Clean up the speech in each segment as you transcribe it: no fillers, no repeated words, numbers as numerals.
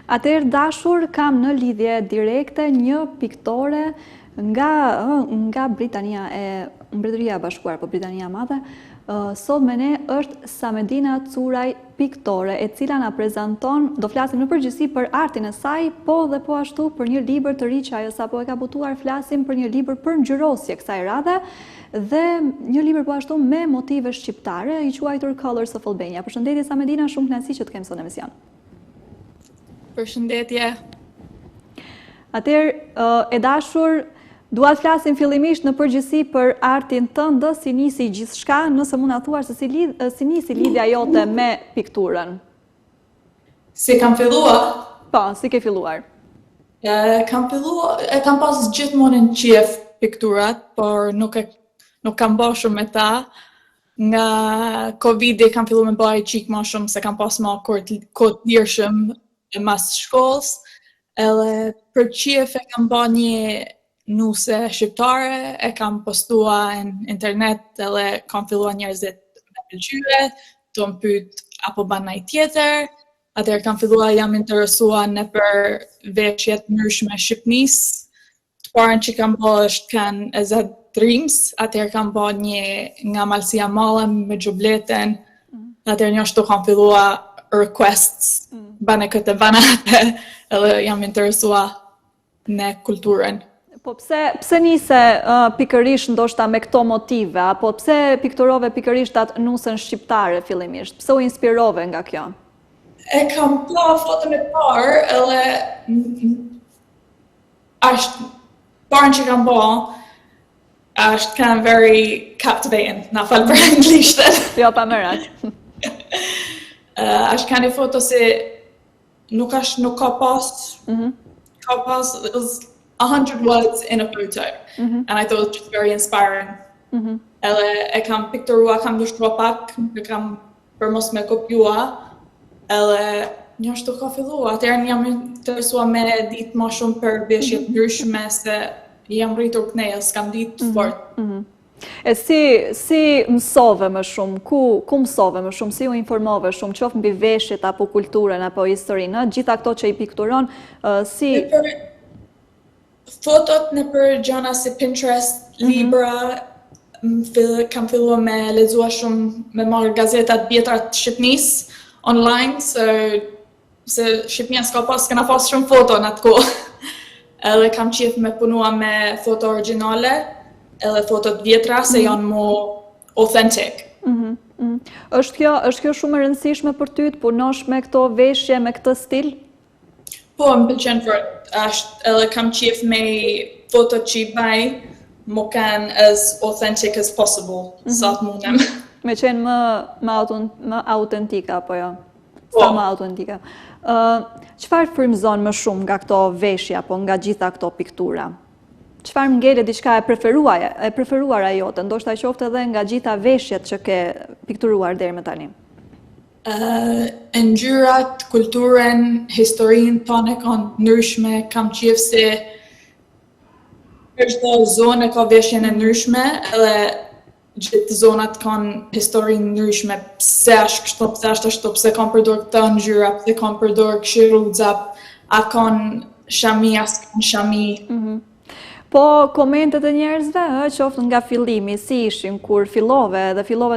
Atëherë dashur, kam në lidhje direkte një piktore nga Britania Mbretëria e Bashkuar, po Britania e Madhe. Sot me ne është Samedina Curaj, piktore, e cila na prezanton, do flasim në përgjithësi për artin e saj, po dhe po ashtu për një libër të ri që ajo sapo e ka botuar, flasim për një libër për ngjyrosje kësaj radhe dhe një libër po ashtu me motive shqiptare, i quajtur Colors of Albania. Përshëndetje Samedina, shumë kënaqësi që të kem sot në emision. Përshëndetje. Atëherë, e dashur, dua të flasim fillimisht në përgjithësi për artin tënd, si nisi gjithçka, nëse mund na thuash se si nisi lidhja jote me pikturën. Si kam filluar? Po, si ke filluar? Kam pas gjithmonë në qejf pikturat, por nuk kam bërë shumë me ta. Nga Covid-i kam filluar me bëj çik më shumë se kam pas më kohë lirshëm e mas shkollës. Edhe për qejf e kam bërë një nuse shqiptare, e kam postua në internet edhe kam filluar njerëzit me pëlqye, të më pyet apo ban ndonjë tjetër. Atëherë kam filluar jam interesuar në për veshjet ndryshme Shqipënisë. Të parën që kam bërë është kanë Ezat Dreams, atëherë kam bërë një nga Malësia Mallë me xhubletën. Atëherë një ashtu kam filluar requests, bane këtë banate, edhe jam interesuar në kulturën. Po pse nise pikërisht ndoshta me këto motive, apo pse pikturove pikërisht atë nusën shqiptare fillimisht? Pse u inspirove nga kjo? E kam pla foton e parë, edhe parën që kam bërë, është kind of very captivating, na fal për anglishtën. Jo, pa mërat. Është kind of foto se nuk ka pas, ka pas, it was 100 words in a photo, and I thought it was just very inspiring. Edhe e kam pikturua, kam lështrua pak, e kam për mos me kopjua, edhe një ashtu ka fillua. Atëherë jam interesua me ditë më shumë për veshjet ndryshme, se jam rritur kënej, s'kam ditë fort. E si mësove më shumë, ku mësove më shumë, si u informove shumë, qoftë mbi veshjet apo kulturën apo historinë, gjitha këto që i pikturon, si... Fotot në për gjana si Pinterest, Libra, kam filluar me lexua shumë, me marrë gazetat vjetra të Shqipënisë online, se Shqipënia s'kena pas shumë foto në atë kohë. Edhe kam qef me punua me foto originale, edhe fotot vjetra, se janë më authentic. Është kjo shumë e rëndësishme për ty të punosh me këto veshje, me këtë stil? Po, më pëlqen fort, edhe kam qef me fotot që i baj, më kanë as authentic as possible, sa të mundem. Me qenë më autentika, apo jo? Sa më autentika. Çfarë frymëzon më shumë nga këto veshje, apo nga gjitha këto piktura? Çfarë më ngele diçka e preferuara jote, ndoshta qoftë edhe nga gjitha veshjet që ke pikturuar deri më tani? Ngjyrat, kulturën, historinë tonë kanë ndryshme, kam qef se për çdo zonë ka veshjen e ndryshme, edhe gjithë zonat kanë historinë ndryshme, pse është kështu, pse është ashtu, pse kanë përdor këto ngjyra, pse kanë përdor këshiruza, a kanë shami, as kanë shami. Po komentet e njerëzve, qoftë nga fillimi, si ishin kur fillove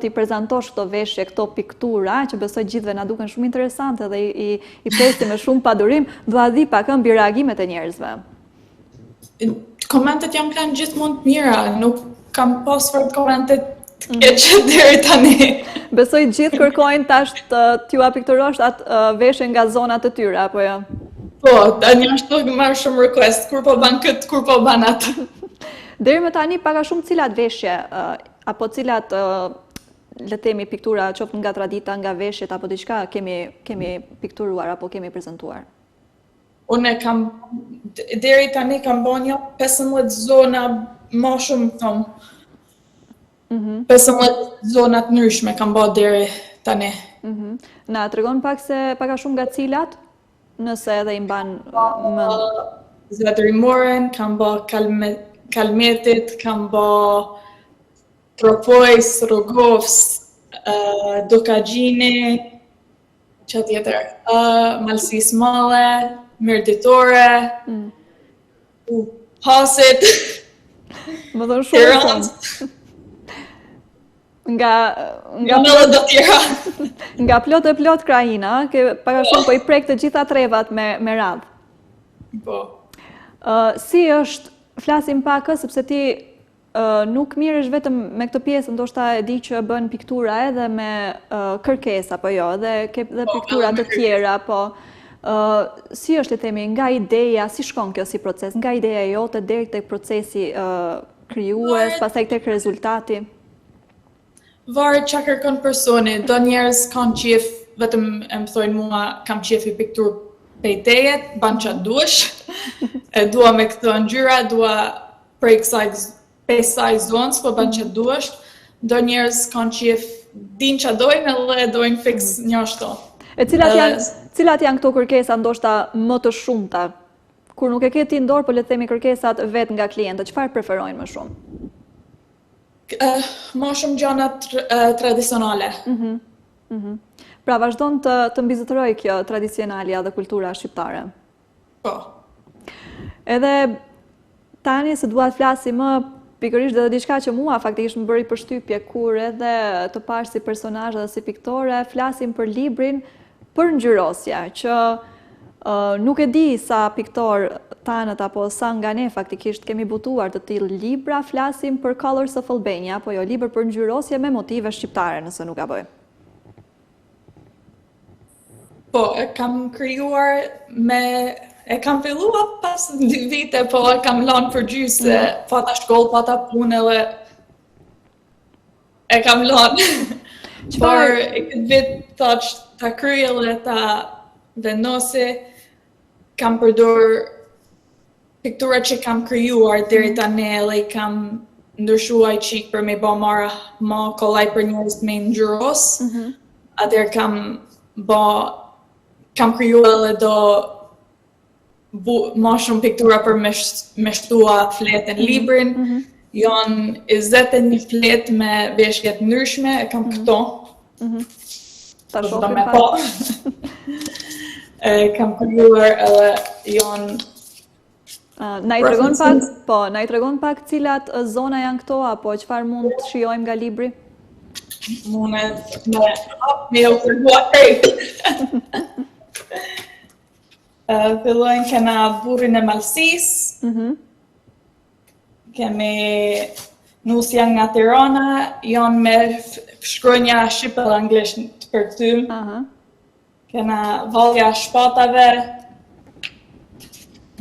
ti prezantosh këto veshje, këto piktura, që besoj gjithve na duken shumë interesante dhe i presim me shumë padurim, dua di pak mbi reagimet e njerëzve. Komentet jam kanë gjithmonë të mira, nuk kam pas fort komentet të keqe deri tani. Besoj gjithë kërkojnë tash t'ju pikturosh atë veshje nga zonat e tyre, apo jo? Po, një ashtu marrë shumë request, kur po ban këtë, kur po ban atë. Deri më tani paka shumë cilat veshje, apo cilat, le themi, piktura, qoftë nga tradita, nga veshjet, apo diçka kemi pikturuar, apo kemi prezantuar? Unë deri tani kam bën 15 zona më shumë thom. 15 zona të ndryshme kam bën deri tani. Na tregon pak se paka shumë nga cilat? Nëse edhe i mban mend. Zlatërimoren, kam bë Kalmetit, kam bë Tropojs, Rogovs, Dokagjini, Që tjetër? Malësi smale, mirditore, hasit, Më thënë shumë tiranët, nga tjera. nga plot krajina, ke pak a shumë po i prek të gjitha trevat me radhë. Po. Si është, flasim pak, sepse ti nuk mirësh vetëm me këtë pjesë, ndoshta e di që bën piktura edhe me kërkesa, po jo, dhe ke dhe piktura të tjera, po si është, le themi, nga ideja, si shkon kjo si proces, nga ideja jote deri tek procesi krijues, pastaj tek rezultati? Varet çka kërkon personi. Do njerëz kanë qef, vetëm e më thojnë mua, kam qef i piktur pej tejet, ban qa duesh, e dua me këto ngjyra, dua prej kësaj zonës, po ban qa duesh. Do njerëz kanë qef, din qa dojnë edhe dojnë fix një ashtu. E cilat janë këto kërkesa ndoshta më të shumta? Kur nuk e ke ti në dorë, po le të themi kërkesat vet nga klientët, çfarë preferojnë më shumë? Më shumë gjëra tradicionale. Pra vazhdon të mbizotëroj kjo tradicionalja dhe kultura shqiptare. Po. Edhe tani se dua të flasim më pikërisht dhe diçka që mua faktikisht më bëri përshtypje kur edhe të pash si personazh dhe si piktore, flasim për librin për ngjyrosja, që nuk e di sa piktor tanët apo sa nga ne faktikisht kemi butuar të tillë libra, flasim për Colors of Albania, apo jo, libër për ngjyrosje me motive shqiptare, nëse nuk gaboj. Po, e kam krijuar e kam filluar pas 2 vite, po e kam lanë për gjysë, pata shkollë, pata punë edhe e kam lanë. Por e këtë vit ta kryej edhe ta vendosi, kam përdor pikturat që kam krijuar deri tani edhe i kam ndryshuar qik për me bë ma kollaj për njerëz me ngjyros. Atëherë kam krijuar edhe ma shumë piktura për me shtua fletën librin. Janë 21 fletë me veshjet ndryshme, e kam këto. Ta shohim pak. Kam krijuar edhe janë Na i tregon pak cilat zona janë këto, apo çfarë mund të shijojmë nga libri? Mundet me u tregua krejt. Fillojnë kena burrin e Malësisë, kemi nusja nga Tirana, janë me shkronja shqipe dhe anglisht të përktym. Kena vallja shpatave,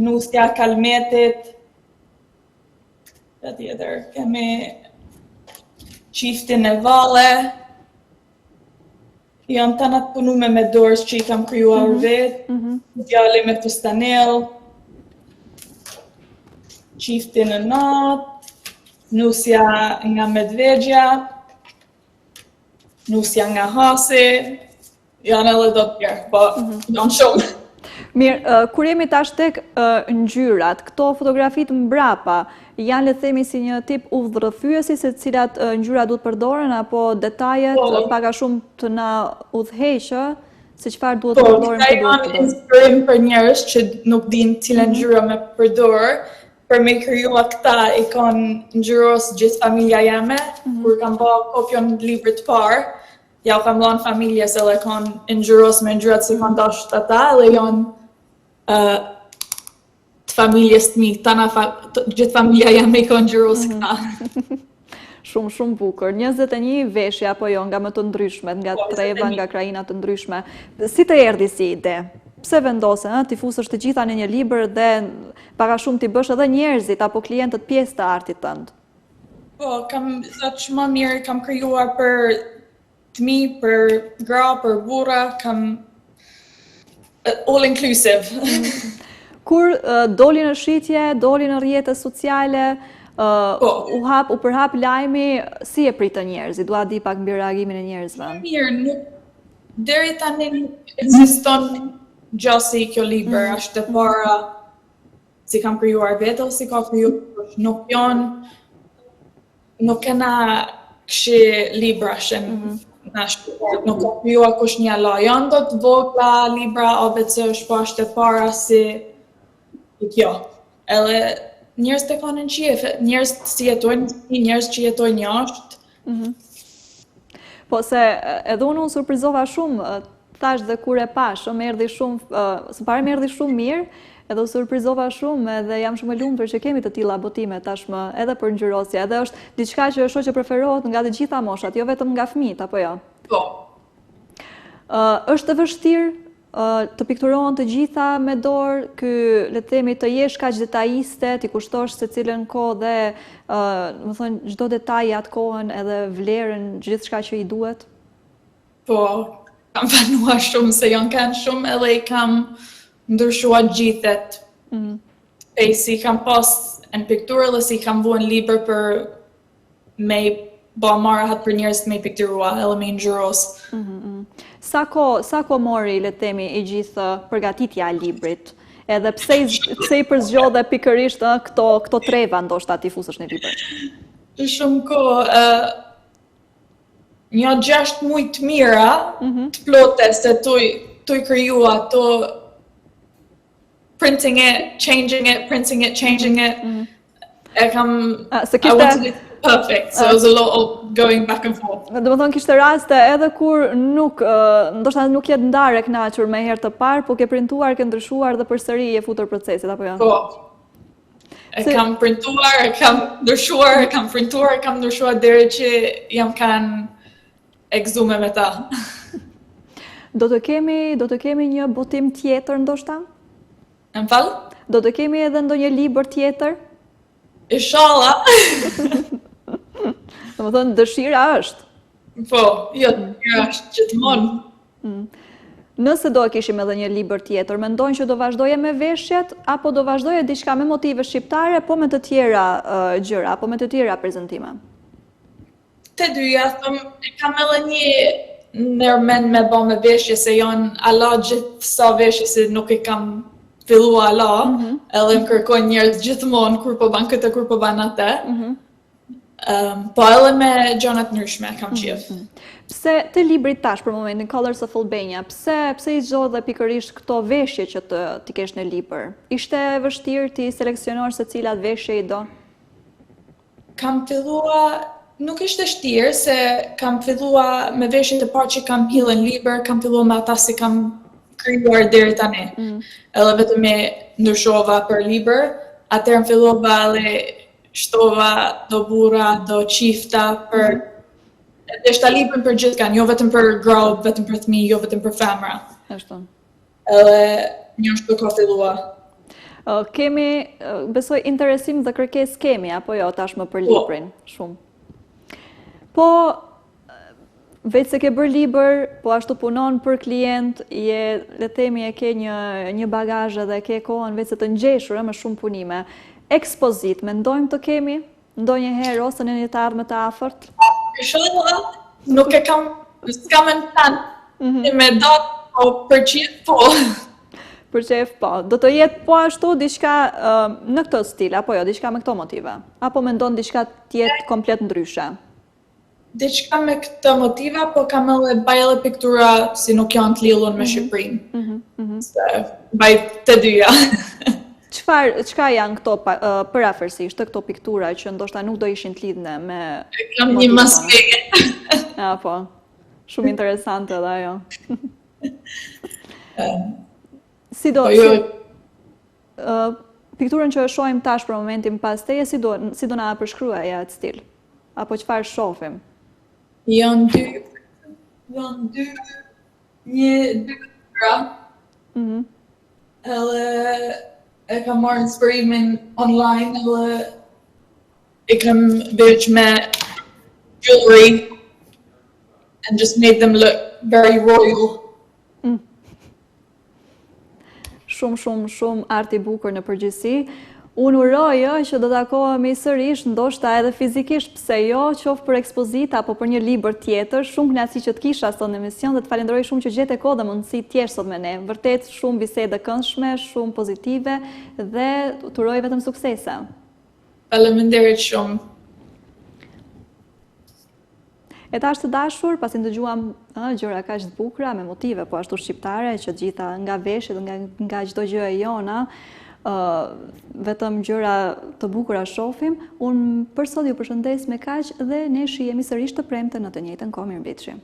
nusja Kalmetit, tjetër, kemi qiftin e valle, janë tanat punume me dorës që i kam krijuar vetë, djali me fustanell, qiftin e natë, nusja nga Medvegja, nusja nga Hasi, janë edhe do tjerë, po janë shumë. Mirë, kur jemi tash tek ngjyrat, këto fotografitë mbrapa, janë le të themi si një tip udhërrëfyesi se cilat ngjyra duhet përdoren, apo detajet pak a shumë të na udhëheqë se çfarë duhet të përdoren Po, janë inspirim për njerëz që nuk dinë cilën ngjyra me përdor, për me krijuar këta i kanë ngjyros gjithë familja jeme, kur kam bërë kopjon librit të parë, ja u kam lanë familjes edhe kanë ngjyros me ngjyrat që kanë dashur ata, edhe janë të familjes të mi, gjithë familja jam i kanë ngjyros këta. Shumë bukur. 21 veshje apo jo, nga më të ndryshmet, nga treva, nga krajina të ndryshme. Si të erdhi si ide? Pse vendose, ti fusësh të gjitha në një libër dhe pak a shumë ti bësh edhe njerëzit apo klientët pjesë të artit tënd? Po, kam thënë që më mirë kam krijuar për të mi, për gra, për burra, kam all inclusive. Kur doli në shitje, doli në rrjetet sociale, u përhap lajmi, si e pritën njerëzit? Dua di pak mbi reagimin e njerëzve. Mirë, deri tani nuk ekziston gjasi kjo libër, është e para si kam krijuar vetë ose si ka krijuar, nuk kena këshi librash nuk ka kryua kush një la. Janë do të vogla libra ABC shpashte para si kjo. Edhe njerëz të kanë në qef, njerëz si jetojnë, njerëz që jetojnë jashtë. Po se edhe unë surprizova shumë, thash dhe kur e pashëm, së pare më erdhi shumë mirë, edhe u surprizova shumë edhe jam shumë e lumtur që kemi të tilla botime tashmë edhe për ngjyrosje, edhe është diçka që është që preferohet nga të gjitha moshat, jo vetëm nga fëmijët, apo jo? Po. Është e vështirë të pikturohen të gjitha me dorë, le të themi të jesh kaq detajiste, ti kushtosh secilën kohë dhe, më thënë, çdo detaj atë kohën edhe vlerën gjithçka që i duhet? Po, kam planuar shumë se janë kanë shumë edhe i kam ndryshuar gjithet. E si kam pas në pikturë dhe si kam vuen libër për me ba marrahat për njerëz me pikturua edhe me ngjyros. Sa ko mori, le të themi, i gjithë përgatitja e librit? Edhe pse i përzgjodhe pikërisht këto treva ndoshta ti fusësh në libër? Shumë kohë, një 6 muaj të mira të plote se tu i kriju ato printing it, changing it, printing it, changing it. I wanted it perfect, so it was a lot of going back and forth. Do të thonë kishte raste edhe kur ndoshta nuk jetë ndarë e kënaqur me herë të parë, po ke printuar, ke ndryshuar dhe përsëri je futur procesit, apo jo? Po. E kam printuar, e kam ndryshuar, e kam printuar, e kam ndryshuar deri që jam kanë egzume me ta. Do të kemi një botim tjetër ndoshta? Në falë? Do të kemi edhe ndonjë libër tjetër? Inshallah. Do të thonë dëshira është. Po, jo, dëshira është gjithmonë. Nëse do kishim edhe një libër tjetër, mendojnë që do vazhdoje me veshjet, apo do vazhdoje diçka me motive shqiptare, po me të tjera gjëra, apo me të tjera prezantime? Të dyja, kam edhe një nërmend me ba me veshje, se janë ala gjithë sa veshje se nuk i kam fillua ala, edhe më kërkojnë njerëz gjithmonë kur po ban këtë, kur po ban atë. Po edhe me gjonat ndryshme kam qef. Pse të librit tash për momentin Colors of Albania, pse i zgjodhe pikërisht këto veshje që ti kesh në libër? Ishte vështirë ti seleksionosh se cilat veshje i do? Kam fillua, nuk ishte vështirë se kam fillua me veshjet e parë që kam hidhur në libër, kam fillua me ata si kam krijuar deri tani. Edhe vetëm e ndryshova për libër, atëherë fillova dhe shtova do burra, do qifta për deshta librin për gjithkan, jo vetëm për gra, vetëm për fëmijë, jo vetëm për femra. Ashtu. Edhe një ashtu ka fillua. Kemi, besoj, interesim dhe kërkesë kemi, apo jo, tashmë për librin, shumë. Po, veç se ke bërë libër, po ashtu punon për klient, le themi e ke një bagazh dhe ke kohën veç se të ngjeshur me shumë punime. Ekspozit, mendojmë të kemi ndonjëherë ose në një të ardhme të afërt? Inshallah, nuk e kam, s'kam në plan, me datë, po për qef, po. Për qef, po. Do të jetë po ashtu diçka në këtë stil, apo jo, diçka me këto motive? Apo mendon diçka tjetë komplet ndryshe? Diçka me këtë motiva, po kam edhe baj edhe piktura si nuk janë të lidhur me Shqipërinë. Baj të dyja. Çka janë këto përafërsisht, këto piktura që ndoshta nuk do ishin të lidhne me... Kam një maskege. Po, shumë interesante edhe ajo. Si do... Pikturën që e shohim tash për momentin pas teje, si do na përshkruaj atë stil? Apo çfarë shohim? Janë dy piktura. Edhe e kam marrë inspirimin online edhe e kam veç me jewelry and just made them look very royal. Shumë art i bukur në përgjithësi. Unë uroj që do takohemi sërish, ndoshta edhe fizikisht, pse jo, qoftë për ekspozita apo për një libër tjetër. Shumë kënaqësi që të kisha sot në emision dhe të falenderoj shumë që gjete kohë dhe mundësi të jesh sot me ne. Vërtet shumë bisede këndshme, shumë pozitive dhe të uroj vetëm suksese. Faleminderit shumë. E tash të dashur, pasi ndëgjuam gjëra kaq të bukura me motive po ashtu shqiptare, që gjitha nga veshjet, nga çdo gjë e jona, vetëm gjëra të bukura shohim. Unë për sot ju përshëndes me kaq dhe ne shihemi sërish të premte në të njëjtën kohë. Mirëmbëjtje.